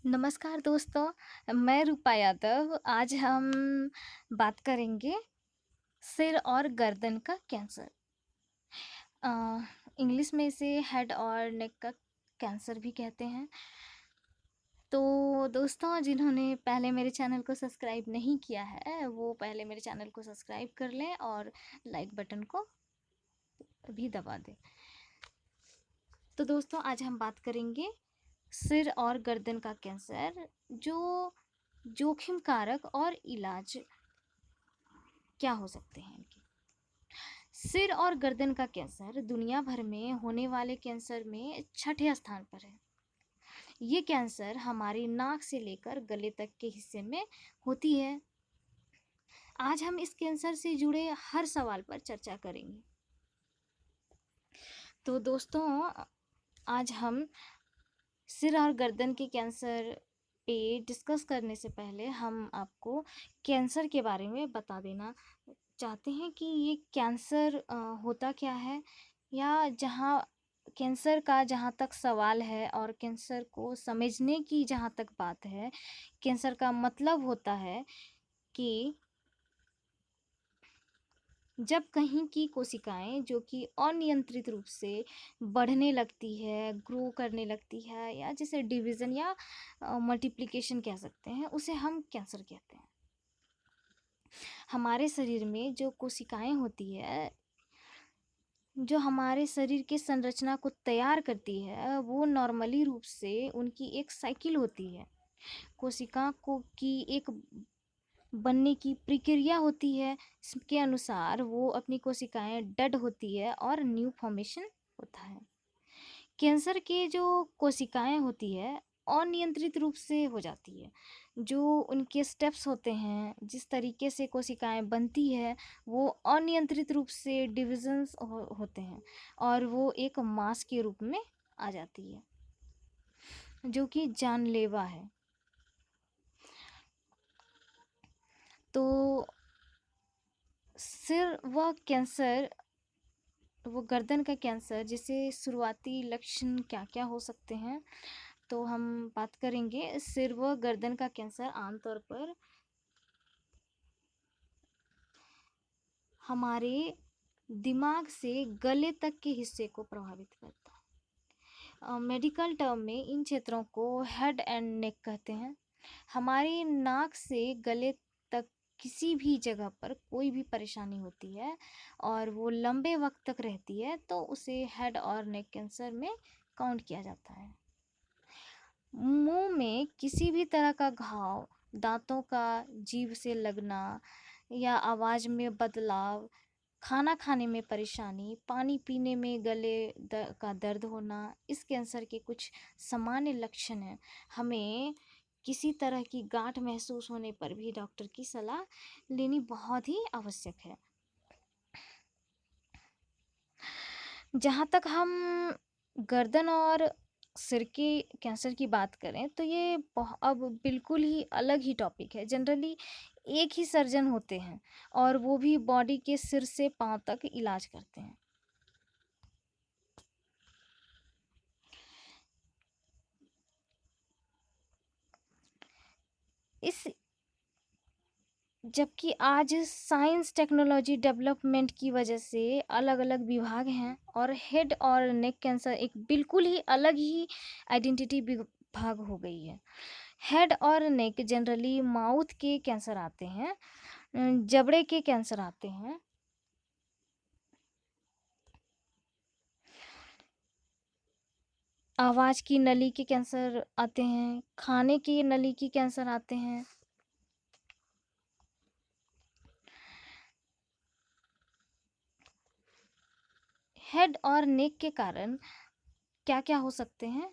नमस्कार दोस्तों, मैं रूपा यादव। आज हम बात करेंगे सिर और गर्दन का कैंसर। अ, इंग्लिश में इसे हेड और नेक का कैंसर भी कहते हैं। तो दोस्तों, जिन्होंने पहले मेरे चैनल को सब्सक्राइब नहीं किया है, वो पहले मेरे चैनल को सब्सक्राइब कर लें और लाइक बटन को भी दबा दें। तो दोस्तों, आज हम बात करेंगे सिर और गर्दन का कैंसर, जो जोखिम कारक और इलाज क्या हो सकते हैं इनके। सिर और गर्दन का कैंसर दुनिया भर में होने वाले कैंसर में छठे स्थान पर है। ये कैंसर हमारी नाक से लेकर गले तक के हिस्से में होती है। आज हम इस कैंसर से जुड़े हर सवाल पर चर्चा करेंगे। तो दोस्तों, आज हम सिर और गर्दन के कैंसर पे डिस्कस करने से पहले हम आपको कैंसर के बारे में बता देना चाहते हैं कि ये कैंसर होता क्या है, या कैंसर का जहाँ तक सवाल है और कैंसर को समझने की जहाँ तक बात है, कैंसर का मतलब होता है कि जब कहीं की कोशिकाएं जो कि अनियंत्रित रूप से बढ़ने लगती है, ग्रो करने लगती है, या जिसे डिवीज़न या मल्टीप्लिकेशन कह सकते हैं, उसे हम कैंसर कहते हैं। हमारे शरीर में जो कोशिकाएं होती है, जो हमारे शरीर के संरचना को तैयार करती है, वो नॉर्मली रूप से उनकी एक साइकिल होती है। कोशिका को की एक बनने की प्रक्रिया होती है। इसके अनुसार वो अपनी कोशिकाएं डेड होती है और न्यू फॉर्मेशन होता है। कैंसर के जो कोशिकाएं होती है, अनियंत्रित रूप से हो जाती है। जो उनके स्टेप्स होते हैं, जिस तरीके से कोशिकाएं बनती है, वो अनियंत्रित रूप से डिविजन्स होते हैं और वो एक मास के रूप में आ जाती है, जो कि जानलेवा है। तो सिर व कैंसर, वो गर्दन का कैंसर, जिसे शुरुआती लक्षण क्या क्या हो सकते हैं, तो हम बात करेंगे। सिर व गर्दन का कैंसर आमतौर पर हमारे दिमाग से गले तक के हिस्से को प्रभावित करता है। मेडिकल टर्म में इन क्षेत्रों को हेड एंड नेक कहते हैं। हमारी नाक से गले तक किसी भी जगह पर कोई भी परेशानी होती है और वो लंबे वक्त तक रहती है, तो उसे हेड और नेक कैंसर में काउंट किया जाता है। मुंह में किसी भी तरह का घाव, दांतों का जीभ से लगना, या आवाज़ में बदलाव, खाना खाने में परेशानी, पानी पीने में का दर्द होना, इस कैंसर के कुछ सामान्य लक्षण हैं। हमें किसी तरह की गांठ महसूस होने पर भी डॉक्टर की सलाह लेनी बहुत ही आवश्यक है। जहाँ तक हम गर्दन और सिर के कैंसर की बात करें, तो ये अब बिल्कुल ही अलग ही टॉपिक है। जनरली एक ही सर्जन होते हैं और वो भी बॉडी के सिर से पांव तक इलाज करते हैं। इस जबकि आज साइंस टेक्नोलॉजी डेवलपमेंट की वजह से अलग अलग विभाग हैं और हेड और नेक कैंसर एक बिल्कुल ही अलग ही आइडेंटिटी विभाग हो गई है। हेड और नेक जनरली माउथ के कैंसर आते हैं, जबड़े के कैंसर आते हैं, आवाज़ की नली के कैंसर आते हैं, खाने की नली की कैंसर आते हैं। हेड और नेक के कारण क्या क्या हो सकते हैं,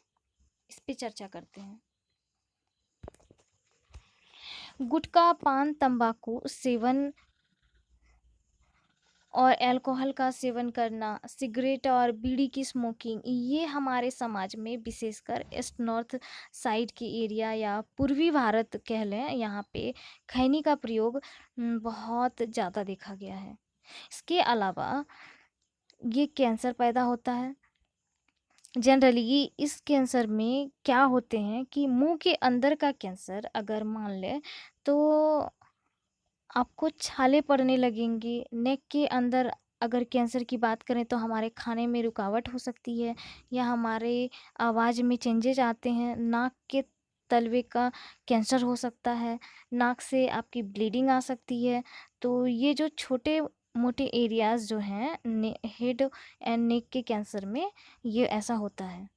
इस पे चर्चा करते हैं। गुटखा, पान, तंबाकू सेवन और अल्कोहल का सेवन करना, सिगरेट और बीड़ी की स्मोकिंग, ये हमारे समाज में विशेषकर ईस्ट नॉर्थ साइड के एरिया या पूर्वी भारत कह लें, यहाँ पे खैनी का प्रयोग बहुत ज़्यादा देखा गया है। इसके अलावा ये कैंसर पैदा होता है। जनरली इस कैंसर में क्या होते हैं कि मुंह के अंदर का कैंसर अगर मान लें तो आपको छाले पड़ने लगेंगे। नेक के अंदर अगर कैंसर की बात करें तो हमारे खाने में रुकावट हो सकती है या हमारे आवाज़ में चेंजेज आते हैं। नाक के तलवे का कैंसर हो सकता है, नाक से आपकी ब्लीडिंग आ सकती है। तो ये जो छोटे मोटे एरियाज़ जो हैं हेड एंड नेक के कैंसर में ये ऐसा होता है।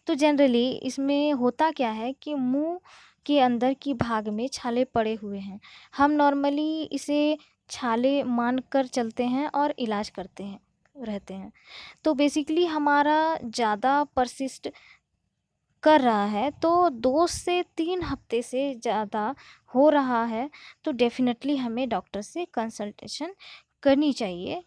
तो जनरली इसमें होता क्या है कि मुंह के अंदर की भाग में छाले पड़े हुए हैं। हम नॉर्मली इसे छाले मान कर चलते हैं और इलाज करते हैं रहते हैं। तो बेसिकली हमारा ज़्यादा परसिस्ट कर रहा है तो 2 से 3 हफ्ते से ज़्यादा हो रहा है तो डेफिनेटली हमें डॉक्टर से कंसल्टेशन करनी चाहिए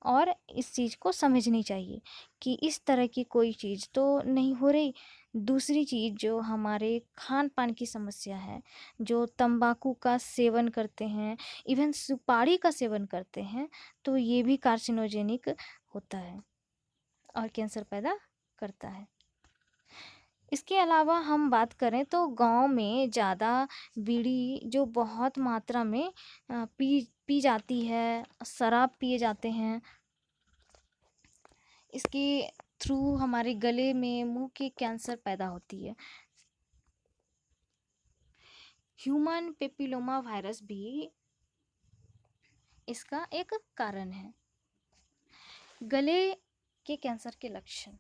और इस चीज़ को समझनी चाहिए कि इस तरह की कोई चीज़ तो नहीं हो रही। दूसरी चीज़ जो हमारे खान-पान की समस्या है, जो तंबाकू का सेवन करते हैं, इवन सुपारी का सेवन करते हैं, तो ये भी कार्सिनोजेनिक होता है और कैंसर पैदा करता है। इसके अलावा हम बात करें तो गाँव में ज़्यादा बीड़ी जो बहुत मात्रा में पी जाती है, शराब पिए जाते हैं। इसके थ्रू हमारे गले में, मुँह के कैंसर पैदा होती है। ह्यूमन पेपिलोमा वायरस भी इसका एक कारण है। गले के कैंसर के लक्षण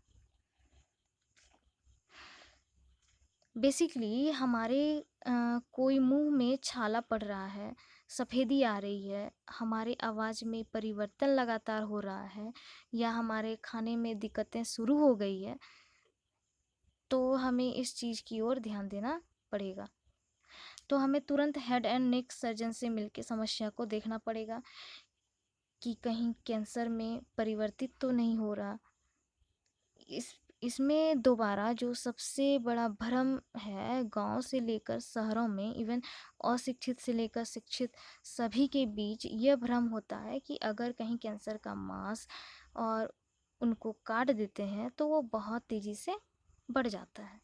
बेसिकली हमारे कोई मुंह में छाला पड़ रहा है, सफ़ेदी आ रही है, हमारे आवाज़ में परिवर्तन लगातार हो रहा है या हमारे खाने में दिक्कतें शुरू हो गई है, तो हमें इस चीज़ की ओर ध्यान देना पड़ेगा। तो हमें तुरंत हेड एंड नेक सर्जन से मिलके समस्या को देखना पड़ेगा कि कहीं कैंसर में परिवर्तित तो नहीं हो रहा। इसमें दोबारा जो सबसे बड़ा भ्रम है गांव से लेकर शहरों में, इवन अशिक्षित से लेकर शिक्षित सभी के बीच यह भ्रम होता है कि अगर कहीं कैंसर का मांस और उनको काट देते हैं तो वो बहुत तेज़ी से बढ़ जाता है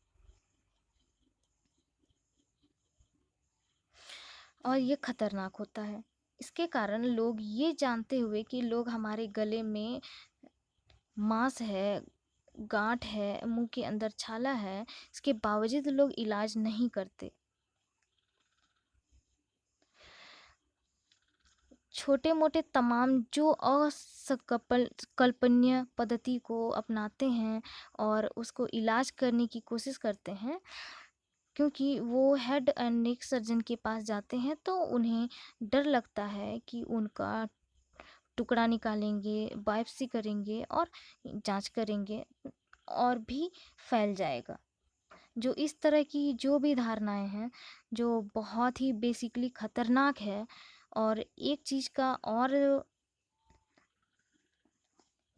और ये खतरनाक होता है। इसके कारण लोग ये जानते हुए कि लोग हमारे गले में मांस है, गांठ है, मुंह के अंदर छाला है, इसके बावजूद लोग इलाज नहीं करते। छोटे मोटे तमाम जो कल्पनीय पद्धति को अपनाते हैं और उसको इलाज करने की कोशिश करते हैं, क्योंकि वो हेड एंड नेक सर्जन के पास जाते हैं तो उन्हें डर लगता है कि उनका टुकड़ा निकालेंगे, बायोप्सी करेंगे और जांच करेंगे और भी फैल जाएगा। जो इस तरह की जो भी धारणाएं हैं, जो बहुत ही बेसिकली खतरनाक है। और एक चीज़ का और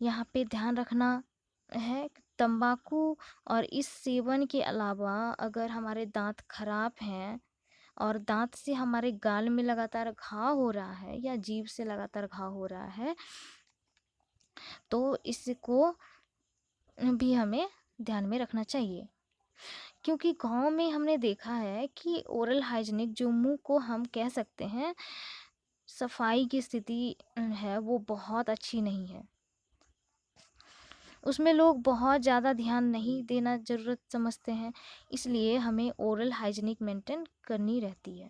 यहाँ पे ध्यान रखना है, तंबाकू और इस सेवन के अलावा अगर हमारे दांत खराब हैं और दांत से हमारे गाल में लगातार घाव हो रहा है या जीभ से लगातार घाव हो रहा है तो इसको भी हमें ध्यान में रखना चाहिए। क्योंकि गाँव में हमने देखा है कि ओरल हाइजीनिक जो मुंह को हम कह सकते हैं सफाई की स्थिति है वो बहुत अच्छी नहीं है। उसमें लोग बहुत ज़्यादा ध्यान नहीं देना ज़रूरत समझते हैं, इसलिए हमें ओरल हाइजीनिक मेंटेन करनी रहती है।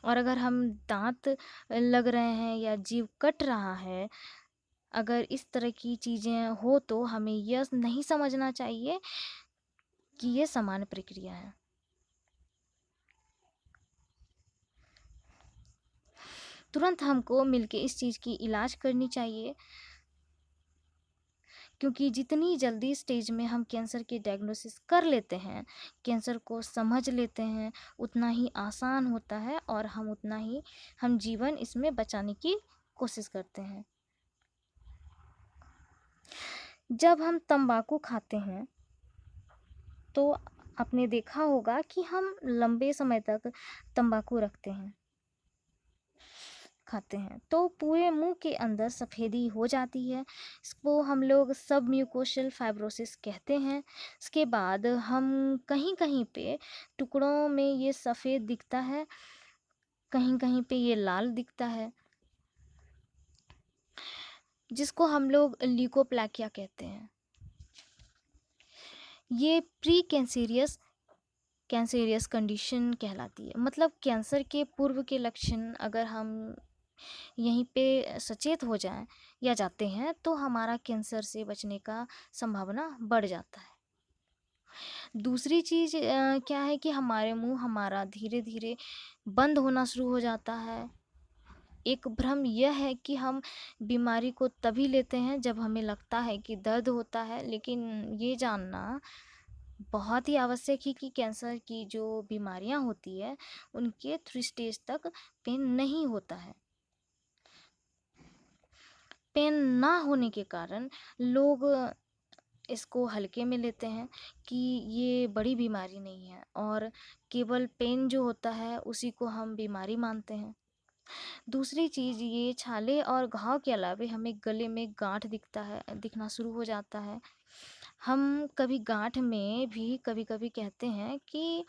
और अगर हम दांत लग रहे हैं या जीभ कट रहा है, अगर इस तरह की चीज़ें हो तो हमें यह नहीं समझना चाहिए कि ये सामान्य प्रक्रिया है। तुरंत हमको मिलके इस चीज़ की इलाज करनी चाहिए, क्योंकि जितनी जल्दी स्टेज में हम कैंसर की डायग्नोसिस कर लेते हैं, कैंसर को समझ लेते हैं, उतना ही आसान होता है और हम उतना ही हम जीवन इसमें बचाने की कोशिश करते हैं। जब हम तंबाकू खाते हैं तो आपने देखा होगा कि हम लंबे समय तक तंबाकू रखते हैं। खाते हैं तो पूरे मुंह के अंदर सफ़ेदी हो जाती है। इसको हम लोग सब म्यूकोशल फाइब्रोसिस कहते हैं। इसके बाद हम कहीं कहीं पे टुकड़ों में ये सफ़ेद दिखता है, कहीं कहीं पे ये लाल दिखता है, जिसको हम लोग ल्यूकोप्लाकिया कहते हैं। ये प्री कैंसेरियस कैंसेरियस कंडीशन कहलाती है। मतलब कैंसर के पूर्व के लक्षण अगर हम यहीं पे सचेत हो जाएं या जाते हैं तो हमारा कैंसर से बचने का संभावना बढ़ जाता है। दूसरी चीज़ क्या है कि हमारे मुंह हमारा धीरे धीरे बंद होना शुरू हो जाता है। एक भ्रम यह है कि हम बीमारी को तभी लेते हैं जब हमें लगता है कि दर्द होता है, लेकिन ये जानना बहुत ही आवश्यक है कि कैंसर की जो बीमारियां होती है उनके 3 स्टेज तक पेन नहीं होता है। पेन ना होने के कारण लोग इसको हल्के में लेते हैं कि ये बड़ी बीमारी नहीं है, और केवल पेन जो होता है उसी को हम बीमारी मानते हैं। दूसरी चीज़, ये छाले और घाव के अलावे हमें गले में गांठ दिखना शुरू हो जाता है। हम कभी गांठ में भी कभी कभी कहते हैं कि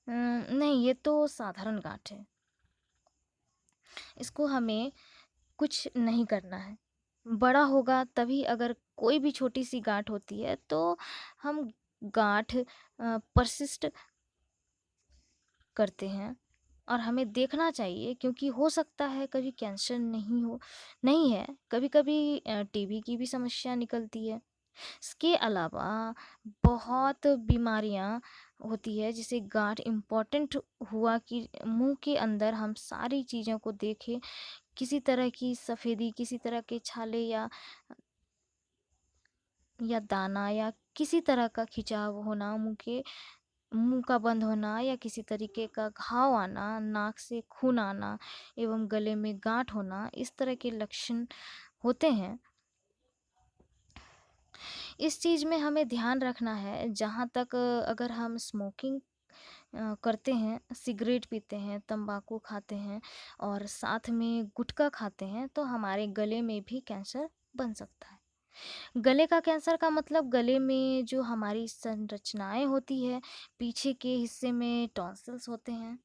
नहीं, ये तो साधारण गांठ है, इसको हमें कुछ नहीं करना है। बड़ा होगा तभी, अगर कोई भी छोटी सी गांठ होती है तो हम गांठ परसिस्ट करते हैं और हमें देखना चाहिए, क्योंकि हो सकता है कभी कैंसर नहीं है, कभी कभी टीबी की भी समस्या निकलती है। इसके अलावा बहुत बीमारियां होती है, जैसे गांठ इम्पोर्टेंट हुआ कि मुंह के अंदर हम सारी चीज़ों को देखें, किसी तरह की सफ़ेदी, किसी तरह के छाले या दाना या किसी तरह का खिंचाव होना, मुंह का बंद होना या किसी तरीके का घाव आना, नाक से खून आना एवं गले में गांठ होना, इस तरह के लक्षण होते हैं। इस चीज़ में हमें ध्यान रखना है, जहाँ तक अगर हम स्मोकिंग करते हैं, सिगरेट पीते हैं, तंबाकू खाते हैं और साथ में गुटखा खाते हैं तो हमारे गले में भी कैंसर बन सकता है। गले का कैंसर का मतलब गले में जो हमारी संरचनाएं होती है, पीछे के हिस्से में टॉन्सिल्स होते हैं।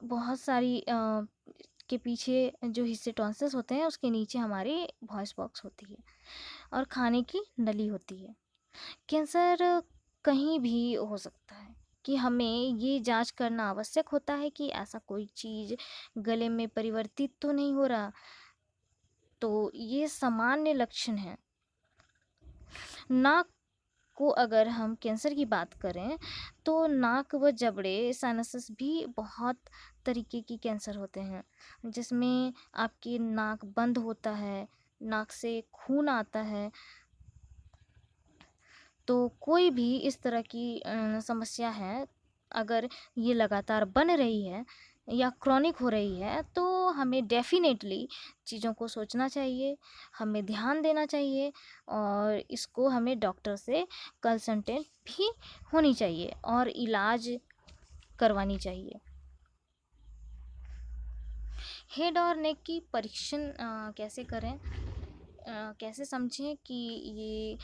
बहुत सारी के पीछे जो हिस्से टॉन्सिल्स होते हैं उसके नीचे हमारी वॉइस बॉक्स होती है और खाने की नली होती है। कैंसर कहीं भी हो सकता है, कि हमें ये जांच करना आवश्यक होता है कि ऐसा कोई चीज़ गले में परिवर्तित तो नहीं हो रहा। तो ये सामान्य लक्षण है। नाक को अगर हम कैंसर की बात करें तो नाक व जबड़े साइनसेस भी बहुत तरीके की कैंसर होते हैं, जिसमें आपकी नाक बंद होता है, नाक से खून आता है। तो कोई भी इस तरह की समस्या है, अगर ये लगातार बन रही है या क्रॉनिक हो रही है तो हमें डेफ़िनेटली चीज़ों को सोचना चाहिए, हमें ध्यान देना चाहिए और इसको हमें डॉक्टर से कंसल्टेंट भी होनी चाहिए और इलाज करवानी चाहिए। हेड और नेक की परीक्षण कैसे करें? कैसे समझें कि ये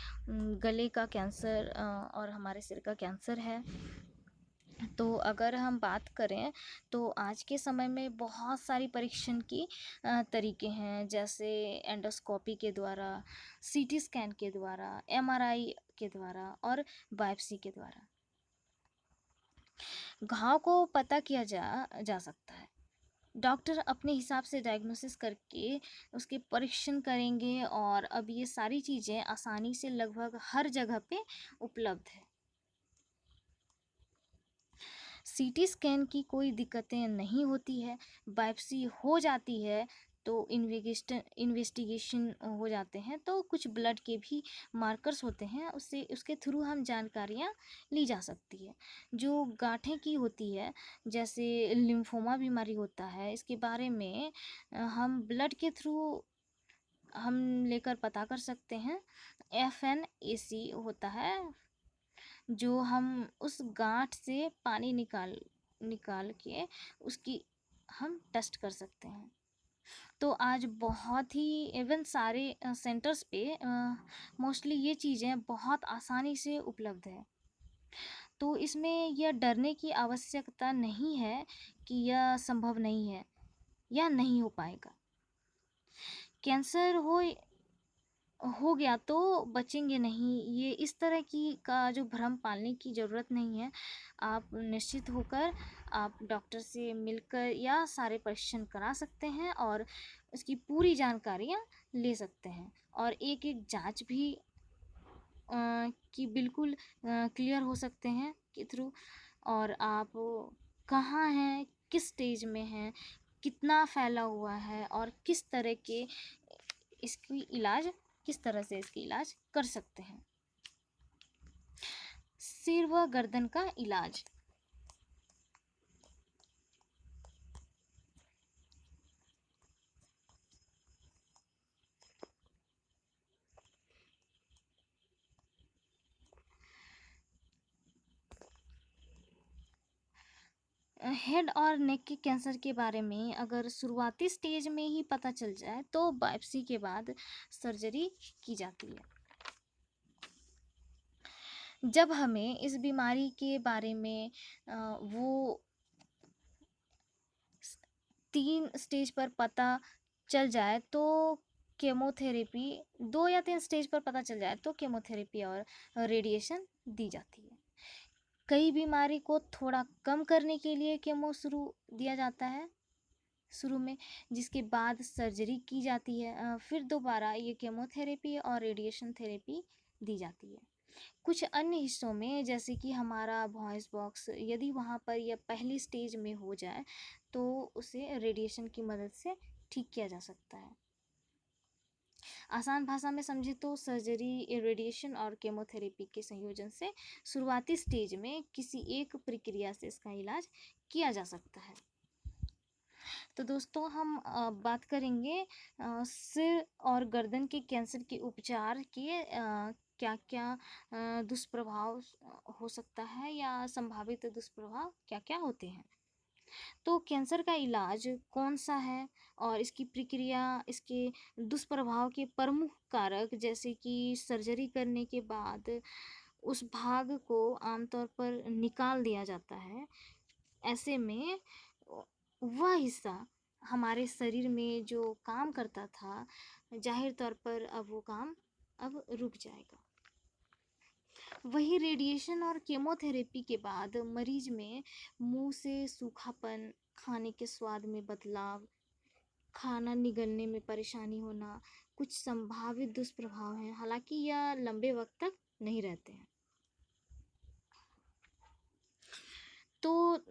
गले का कैंसर और हमारे सिर का कैंसर है? तो अगर हम बात करें तो आज के समय में बहुत सारी परीक्षण की तरीके हैं, जैसे एंडोस्कोपी के द्वारा, सीटी स्कैन के द्वारा, एमआरआई के द्वारा और बायोप्सी के द्वारा घाव को पता किया जा सकता है। डॉक्टर अपने हिसाब से डायग्नोसिस करके उसके परीक्षण करेंगे और अब ये सारी चीज़ें आसानी से लगभग हर जगह पे उपलब्ध है। सीटी स्कैन की कोई दिक्कतें नहीं होती है, बायोप्सी हो जाती है तो इन्वेस्टिगेशन हो जाते हैं, तो कुछ ब्लड के भी मार्कर्स होते हैं, उससे उसके थ्रू हम जानकारियाँ ली जा सकती है। जो गांठें की होती है, जैसे लिम्फोमा बीमारी होता है, इसके बारे में हम ब्लड के थ्रू हम लेकर पता कर सकते हैं। FNAC होता है, जो हम उस गांठ से पानी निकाल निकाल के उसकी हम टेस्ट कर सकते हैं। तो आज बहुत ही इवन सारे सेंटर्स पे मोस्टली ये चीज़ें बहुत आसानी से उपलब्ध है। तो इसमें यह डरने की आवश्यकता नहीं है कि यह संभव नहीं है या नहीं हो पाएगा। कैंसर हो गया तो बचेंगे नहीं, ये इस तरह की का जो भ्रम पालने की ज़रूरत नहीं है। आप निश्चित होकर आप डॉक्टर से मिलकर या सारे परीक्षण करा सकते हैं और उसकी पूरी जानकारियाँ ले सकते हैं, और एक एक जांच भी कि बिल्कुल क्लियर हो सकते हैं के थ्रू। और आप कहाँ हैं, किस स्टेज में हैं, कितना फैला हुआ है, और किस तरह के इसकी इलाज किस तरह से इसकी इलाज कर सकते हैं। सिर व गर्दन का इलाज। हेड और नेक के कैंसर के बारे में अगर शुरुआती स्टेज में ही पता चल जाए तो बायोप्सी के बाद सर्जरी की जाती है। जब हमें इस बीमारी के बारे में वो 3 स्टेज पर पता चल जाए तो केमोथेरेपी, 2 या 3 स्टेज पर पता चल जाए तो केमोथेरेपी और रेडिएशन दी जाती है। कई बीमारी को थोड़ा कम करने के लिए केमो शुरू दिया जाता है शुरू में, जिसके बाद सर्जरी की जाती है। फिर दोबारा ये केमोथेरेपी और रेडिएशन थेरेपी दी जाती है। कुछ अन्य हिस्सों में जैसे कि हमारा वॉइस बॉक्स, यदि वहाँ पर यह पहली स्टेज में हो जाए तो उसे रेडिएशन की मदद से ठीक किया जा सकता है। आसान भाषा में समझे तो सर्जरी, रेडिएशन और केमोथेरेपी के संयोजन से शुरुआती स्टेज में किसी एक प्रक्रिया से इसका इलाज किया जा सकता है। तो दोस्तों हम बात करेंगे सिर और गर्दन के कैंसर के उपचार के क्या क्या दुष्प्रभाव हो सकता है, या संभावित दुष्प्रभाव क्या क्या होते हैं। तो कैंसर का इलाज कौन सा है और इसकी प्रक्रिया, इसके दुष्प्रभाव के प्रमुख कारक, जैसे कि सर्जरी करने के बाद उस भाग को आमतौर पर निकाल दिया जाता है। ऐसे में वह हिस्सा हमारे शरीर में जो काम करता था, जाहिर तौर पर अब वो काम अब रुक जाएगा। वही रेडिएशन और केमोथेरेपी के बाद मरीज में मुंह से सूखापन, खाने के स्वाद में बदलाव, खाना निगलने में परेशानी होना कुछ संभावित दुष्प्रभाव हैं। हालांकि यह लंबे वक्त तक नहीं रहते हैं। तो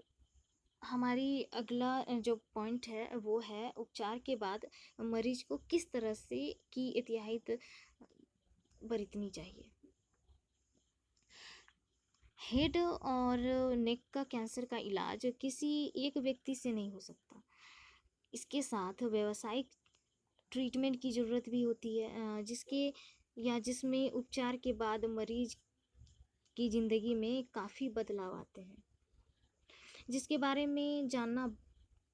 हमारी अगला जो पॉइंट है वो है उपचार के बाद मरीज को किस तरह से की एहतियात बरतनी चाहिए। हेड और नेक का कैंसर का इलाज किसी एक व्यक्ति से नहीं हो सकता। इसके साथ व्यावसायिक ट्रीटमेंट की ज़रूरत भी होती है, जिसमें उपचार के बाद मरीज की ज़िंदगी में काफ़ी बदलाव आते हैं, जिसके बारे में जानना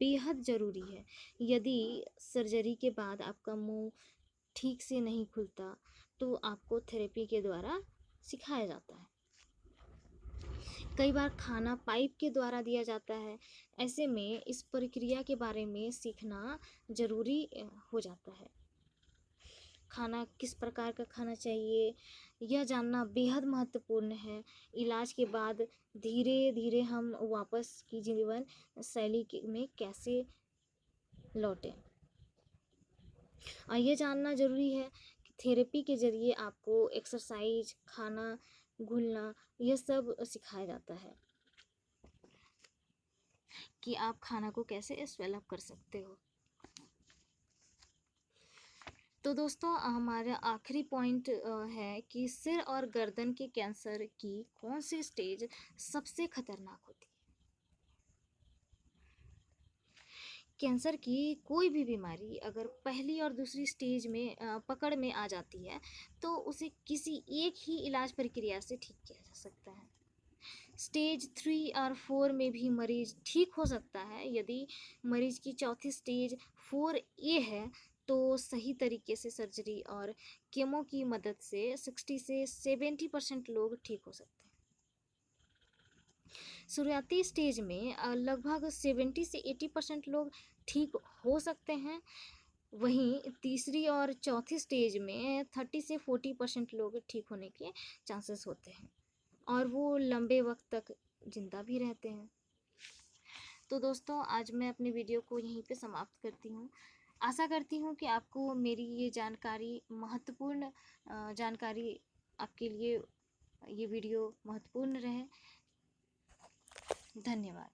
बेहद ज़रूरी है। यदि सर्जरी के बाद आपका मुंह ठीक से नहीं खुलता तो आपको थेरेपी के द्वारा सिखाया जाता है। कई बार खाना पाइप के द्वारा दिया जाता है। ऐसे में इस प्रक्रिया के बारे में सीखना ज़रूरी हो जाता है। खाना किस प्रकार का खाना चाहिए यह जानना बेहद महत्वपूर्ण है। इलाज के बाद धीरे धीरे हम वापस की जीवन शैली में कैसे लौटें, और यह जानना ज़रूरी है कि थेरेपी के ज़रिए आपको एक्सरसाइज, खाना घुलना, यह सब सिखाया जाता है कि आप खाना को कैसे स्वेलअप कर सकते हो। तो दोस्तों हमारा आखिरी पॉइंट है कि सिर और गर्दन के कैंसर की कौन सी स्टेज सबसे खतरनाक होती है। कैंसर की कोई भी बीमारी अगर पहली और दूसरी स्टेज में पकड़ में आ जाती है तो उसे किसी एक ही इलाज प्रक्रिया से ठीक किया जा सकता है। स्टेज 3 और 4 में भी मरीज ठीक हो सकता है। यदि मरीज की चौथी स्टेज 4A है तो सही तरीके से सर्जरी और केमो की मदद से 60 से 70% लोग ठीक हो सकते हैं। शुरुआती स्टेज में लगभग 70 से 80% लोग ठीक हो सकते हैं। वहीं तीसरी और चौथी स्टेज में 30 से 40% लोग ठीक होने के चांसेस होते हैं और वो लंबे वक्त तक जिंदा भी रहते हैं। तो दोस्तों, आज मैं अपनी वीडियो को यहीं पे समाप्त करती हूँ। आशा करती हूँ कि आपको मेरी ये जानकारी महत्वपूर्ण जानकारी आपके लिए ये वीडियो महत्वपूर्ण रहे। धन्यवाद।